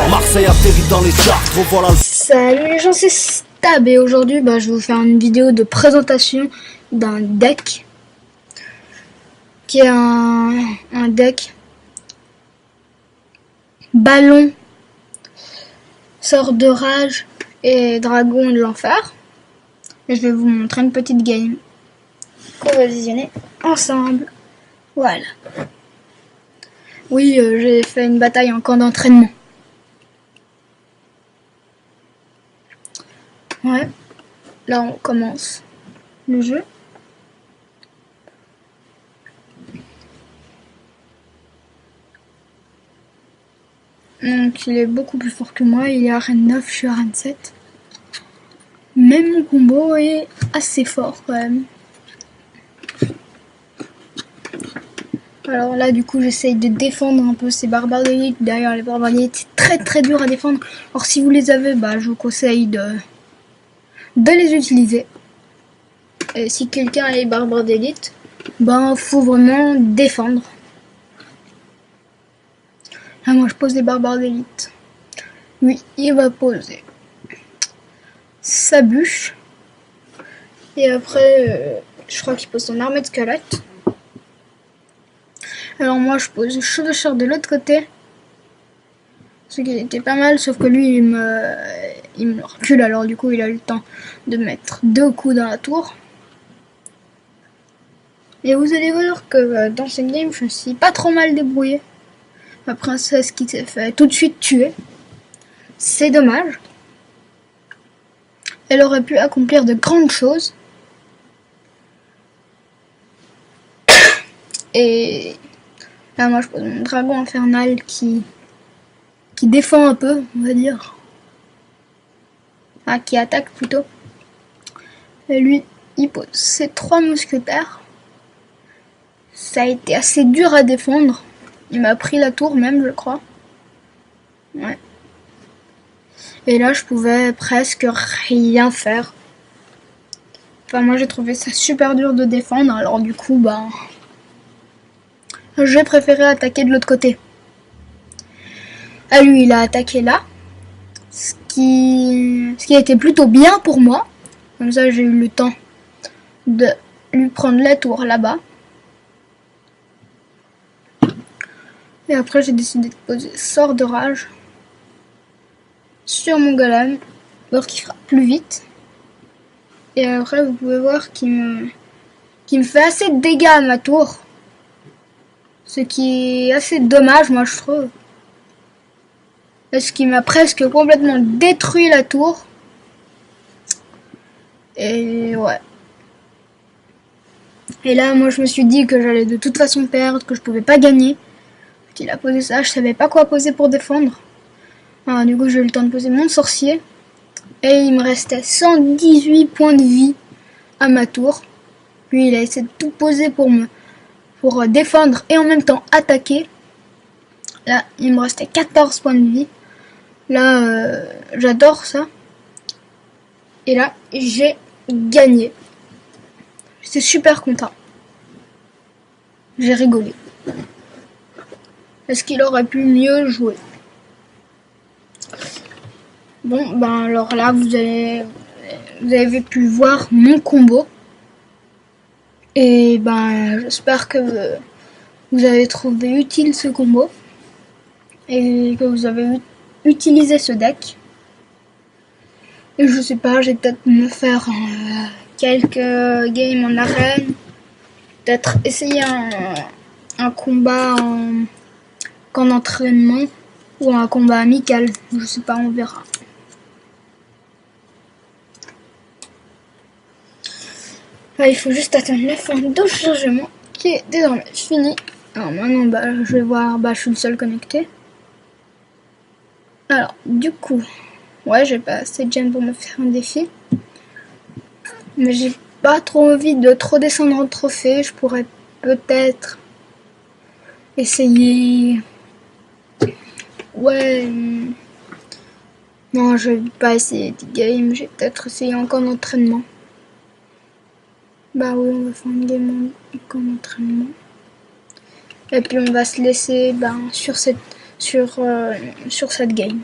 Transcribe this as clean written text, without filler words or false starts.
Marseille atterrit dans les charts, revoilà le... Salut les gens, c'est Stab et aujourd'hui je vais vous faire une vidéo de présentation d'un deck qui est un deck ballon, sort de rage et dragon de l'enfer. Et je vais vous montrer une petite game qu'on va visionner ensemble. Voilà. Oui, j'ai fait une bataille en camp d'entraînement. Ouais, là on commence le jeu. Donc il est beaucoup plus fort que moi, il est arène 9, je suis arène 7. Même mon combo est assez fort quand même. Alors là du coup j'essaye de défendre un peu ces barbares d'élite. D'ailleurs les barbares d'élite c'est très dur à défendre. Alors si vous les avez, je vous conseille de les utiliser. Et si quelqu'un a les barbares d'élite, faut vraiment défendre. Là moi je pose les barbares d'élite. Lui il va poser sa bûche. Et après je crois qu'il pose son armée de squelettes. Alors moi je pose le chevaucheur de l'autre côté. Ce qui était pas mal, sauf que lui il me recule, alors du coup il a eu le temps de mettre 2 coups dans la tour. Et vous allez voir que dans cette game je me suis pas trop mal débrouillé. Ma princesse qui s'est fait tout de suite tuer. C'est dommage. Elle aurait pu accomplir de grandes choses. Et là moi je pose mon dragon infernal qui défend un peu, on va dire. Qui attaque plutôt. Et lui, il pose ses 3 mousquetaires. Ça a été assez dur à défendre. Il m'a pris la tour même, je crois. Ouais. Et là, je pouvais presque rien faire. Enfin, moi, j'ai trouvé ça super dur de défendre. Alors du coup, j'ai préféré attaquer de l'autre côté. Lui, il a attaqué là. Ce qui a été plutôt bien pour moi. Comme ça, j'ai eu le temps de lui prendre la tour là-bas. Et après, j'ai décidé de poser sort de rage sur mon golem, pour qu'il fera plus vite. Et après, vous pouvez voir qu'il me fait assez de dégâts à ma tour. Ce qui est assez dommage, moi, je trouve. Parce qu'il m'a presque complètement détruit la tour. Et ouais. Et là, moi, je me suis dit que j'allais de toute façon perdre, que je pouvais pas gagner. Il a posé ça, je savais pas quoi poser pour défendre. Alors, du coup, j'ai eu le temps de poser mon sorcier. Et il me restait 118 points de vie à ma tour. Lui, il a essayé de tout poser pour défendre et en même temps attaquer. Là, il me restait 14 points de vie. Là, j'adore ça. Et là, j'ai gagné. J'étais super content. J'ai rigolé. Est-ce qu'il aurait pu mieux jouer? Bon, alors là, vous avez pu voir mon combo. Et j'espère que vous avez trouvé utile ce combo. Et que vous avez utilisé ce deck. Et je sais pas, j'ai peut-être me faire quelques games en arène. Peut-être essayer un combat en camp d'entraînement. Ou un combat amical. Je sais pas, on verra. Là, il faut juste attendre la fin de chargement qui est désormais fini. Alors maintenant, je vais voir, je suis le seul connecté. Alors, du coup, ouais, j'ai pas assez de gemmes pour me faire un défi. Mais j'ai pas trop envie de trop descendre en trophée. Je pourrais peut-être essayer... Ouais... Non, je vais pas essayer des games. J'ai peut-être essayé encore d'entraînement. Oui, on va faire une game en camp d'entraînement. Et puis on va se laisser sur sur cette game.